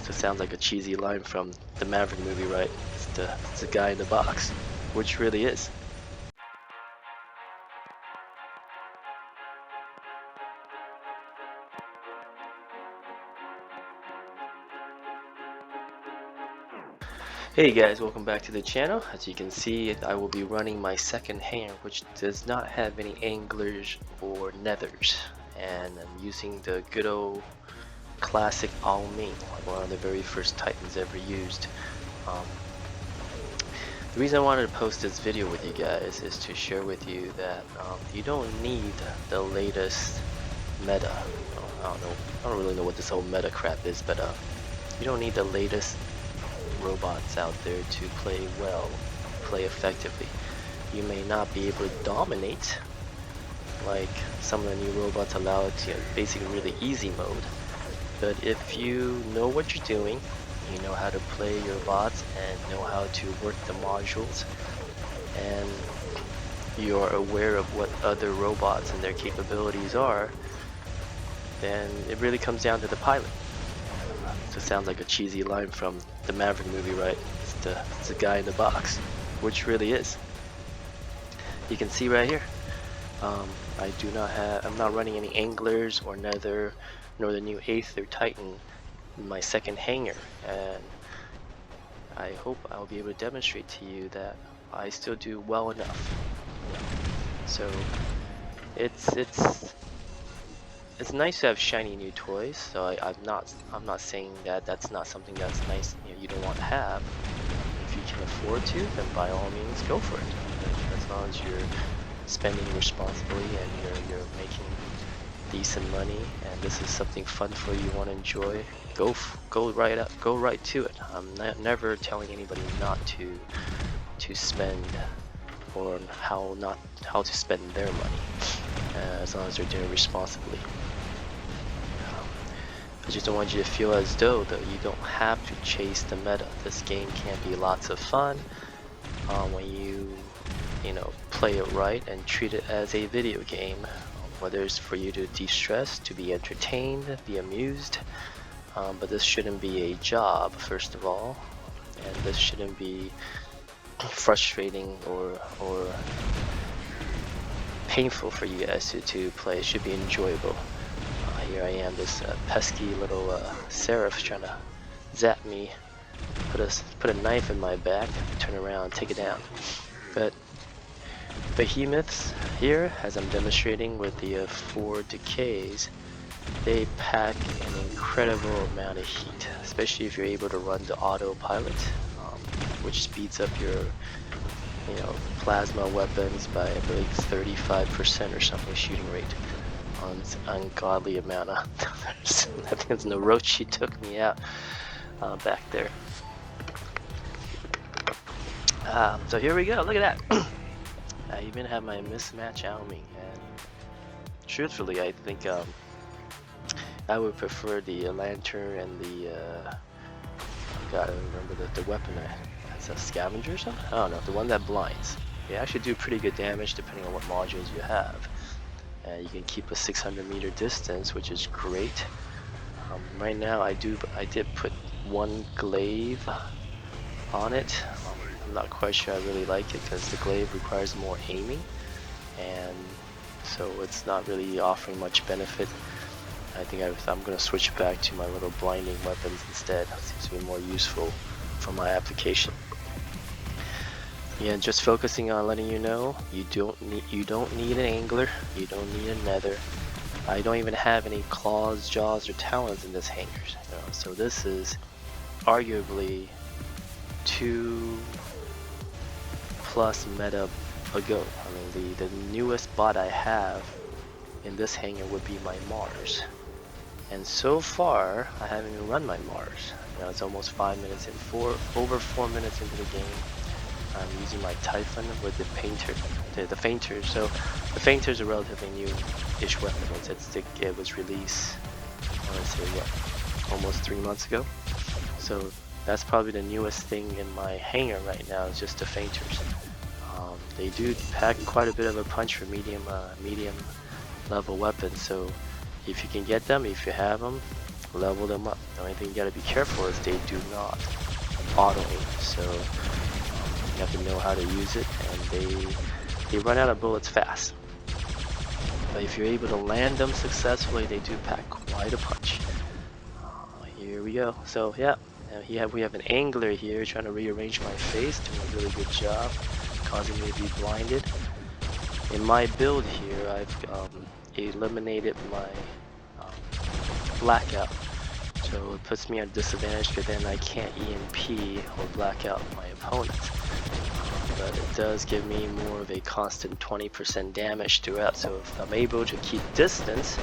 to sound like a cheesy line from the Maverick movie, right? It's the guy in the box, which really is. Hey guys, welcome back to the channel. As you can see, I will be running my second hanger, which does not have any anglers or nethers, and I'm using the good old classic all main, one of the very first Titans ever used. The reason I wanted to post this video with you guys is to share with you that you don't need the latest meta. I don't really know what this whole meta crap is, but you don't need the latest robots out there to play well, play effectively. You may not be able to dominate like some of the new robots allow it to, basically really easy mode, but if you know what you're doing, you know how to play your bots and know how to work the modules, and you're aware of what other robots and their capabilities are, then it really comes down to the pilot. To sound like a cheesy line from the Maverick movie, right? It's the guy in the box, which really is. You can see right here. I'm not running any anglers or nether, nor the new Aether Titan in my second hanger, and I hope I'll be able to demonstrate to you that I still do well enough. So it's nice to have shiny new toys, so I'm not saying that that's not something that's nice, you don't want to have. If you can afford to, then by all means go for it. As long as you're spending responsibly and you're making decent money and this is something fun for you, want to enjoy, go right to it. I'm never telling anybody not to spend, or how to spend their money, as long as they're doing it responsibly. I just don't want you to feel as though that you don't have to chase the meta. This game can be lots of fun when you play it right and treat it as a video game, whether it's for you to de-stress, to be entertained, be amused, but this shouldn't be a job, first of all, and this shouldn't be frustrating or painful for you guys to play. It should be enjoyable. Here I am, this pesky little seraph trying to zap me, put a knife in my back, turn around, take it down. But behemoths here, as I'm demonstrating with the 4 decays, they pack an incredible amount of heat, especially if you're able to run the autopilot, which speeds up your plasma weapons by, I believe, 35% or something shooting rate. On this ungodly amount of I think it's Norochi took me out back there. So here we go, look at that. I even have my mismatch Aoming, and truthfully I think I would prefer the lantern and the I gotta remember the weapon. That's a scavenger or something? I don't know, the one that blinds. They actually do pretty good damage depending on what modules you have. You can keep a 600-meter distance, which is great. Right now I did put one glaive on it. I'm not quite sure I really like it because the glaive requires more aiming, and so it's not really offering much benefit. I think I'm going to switch back to my little blinding weapons instead. It seems to be more useful for my application. Yeah, just focusing on letting you know, you don't need an angler, you don't need a nether. I don't even have any claws, jaws, or talons in this hanger. So this is arguably 2+ meta ago. I mean, the newest bot I have in this hanger would be my Mars. And so far, I haven't even run my Mars. It's almost 5 minutes in, over 4 minutes into the game. I'm using my Typhon with the painter, the fainter. So the fainter is a relatively new-ish weapon. It was released, I want to say what, almost 3 months ago. So that's probably the newest thing in my hanger right now, is just the fainters. They do pack quite a bit of a punch for medium level weapons. So if you can get them, if you have them, level them up. The only thing you gotta be careful is they do not auto aim, so you have to know how to use it, and they run out of bullets fast. But if you're able to land them successfully, they do pack quite a punch. Here we go. So yeah, we have an angler here trying to rearrange my face, doing a really good job, causing me to be blinded. In my build here, I've eliminated my blackout, so it puts me at a disadvantage because then I can't EMP or black out my opponent. But it does give me more of a constant 20% damage throughout, so if I'm able to keep distance,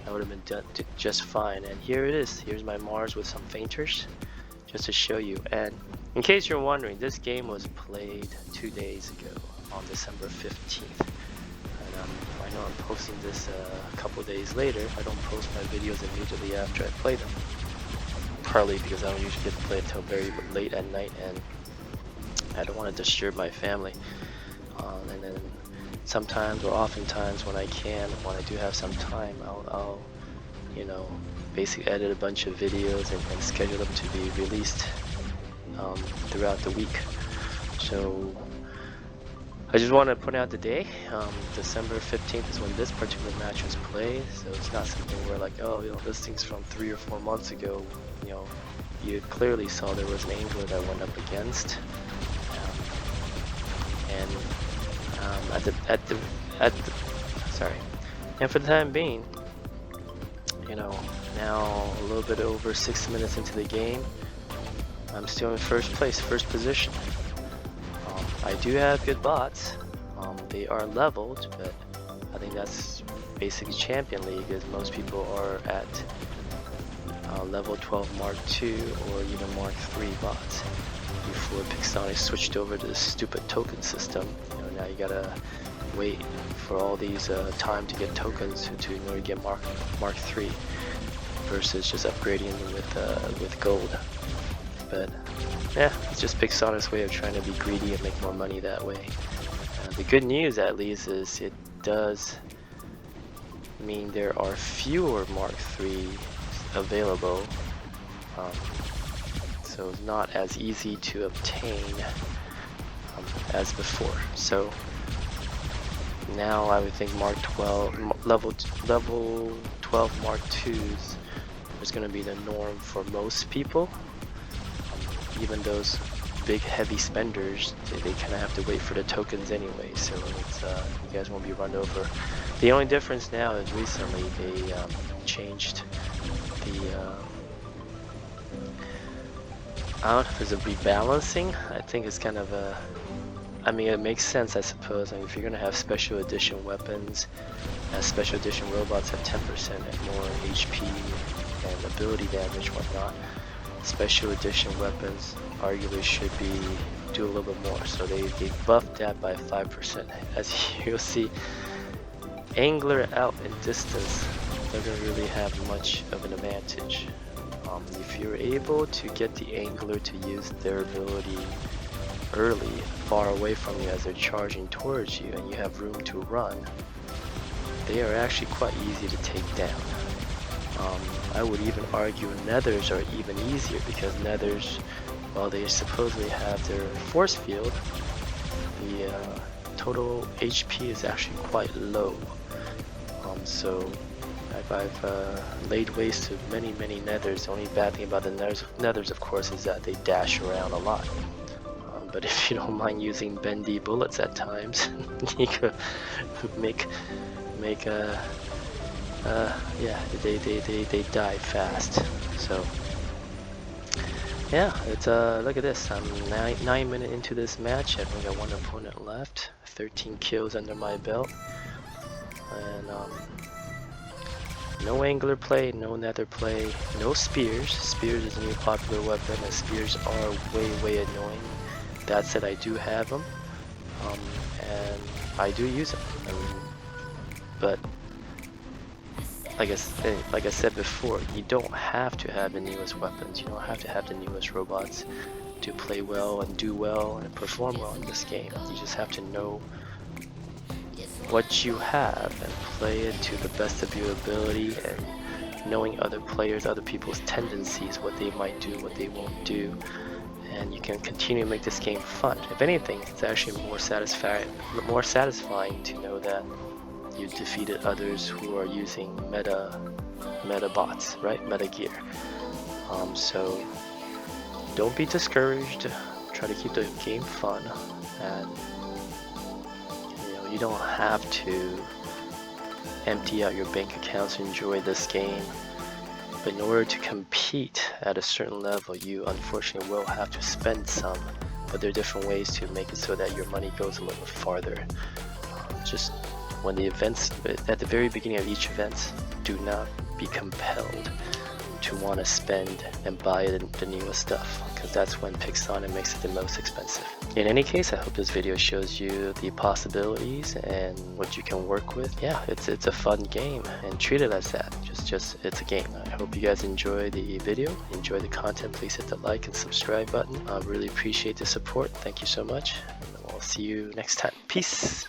that would have been done just fine. And here it is. Here's my Mars with some feinters, just to show you. And in case you're wondering, this game was played 2 days ago on December 15th. And I know I'm posting this a couple days later. I don't post my videos immediately after I play them, partly because I don't usually get to play until very late at night, and I don't want to disturb my family. And then sometimes, or oftentimes when I do have some time, I'll you know, basically edit a bunch of videos and schedule them to be released throughout the week. So I just want to point out the day. December 15th is when this particular match was played, so it's not something where like, oh, you know, this thing's from 3 or 4 months ago. You know, you clearly saw there was an angler that went up against. And for the time being, you know, now a little bit over 6 minutes into the game, I'm still in first position. I do have good bots. They are leveled, but I think that's basically Champion League, as most people are at level 12 Mark II or even Mark III bots. Before Pixonic switched over to the stupid token system, you know, now you gotta wait for all these time to get tokens in order to get Mark III, versus just upgrading them with gold. But yeah, it's just Pixonic's way of trying to be greedy and make more money that way. The good news, at least, is it does mean there are fewer Mark III available. So it's not as easy to obtain as before. So now I would think Mark 12, level 12 Mark IIs is going to be the norm for most people. Even those big heavy spenders, they kind of have to wait for the tokens anyway, so it's, you guys won't be run over. The only difference now is recently they changed the I don't know if it's a rebalancing. I think it's kind of a, I mean, it makes sense, I suppose. I mean, if you're gonna have special edition weapons, special edition robots have 10% and more HP and ability damage, whatnot. Special edition weapons arguably should do a little bit more. So they buffed that by 5%. As you'll see, angler out in distance doesn't really have much of an advantage. If you're able to get the angler to use their ability early, far away from you as they're charging towards you, and you have room to run, they are actually quite easy to take down. I would even argue nethers are even easier, because nethers, while they supposedly have their force field, the total HP is actually quite low. So I've laid waste to many nethers. The only bad thing about the nethers, of course, is that they dash around a lot. But if you don't mind using bendy bullets at times, you could make yeah, they die fast. So yeah, it's look at this. I'm 9 minutes into this match. I've only got one opponent left. 13 kills under my belt, and no angler play, no nether play, no spears. Spears is a new popular weapon, and spears are way annoying. That said, I do have them, and I do use them. But like I said before, you don't have to have the newest weapons. You don't have to have the newest robots to play well and do well and perform well in this game. You just have to know what you have and play it to the best of your ability, and knowing other players, other people's tendencies, what they might do, what they won't do, and you can continue to make this game fun. If anything, it's actually more satisfying to know that you defeated others who are using meta bots, right? Meta gear. So don't be discouraged. Try to keep the game fun, and you don't have to empty out your bank accounts to enjoy this game. But in order to compete at a certain level, you unfortunately will have to spend some. But there are different ways to make it so that your money goes a little farther. Just when the events, at the very beginning of each event, do not be compelled to want to spend and buy the newest stuff, because that's when Pixonic makes it the most expensive. In any case, I hope this video shows you the possibilities and what you can work with. Yeah, it's a fun game, and treat it as that. Just it's a game. I hope you guys enjoy the video, enjoy the content. Please hit the like and subscribe button. I really appreciate the support. Thank you so much, and we'll see you next time. Peace.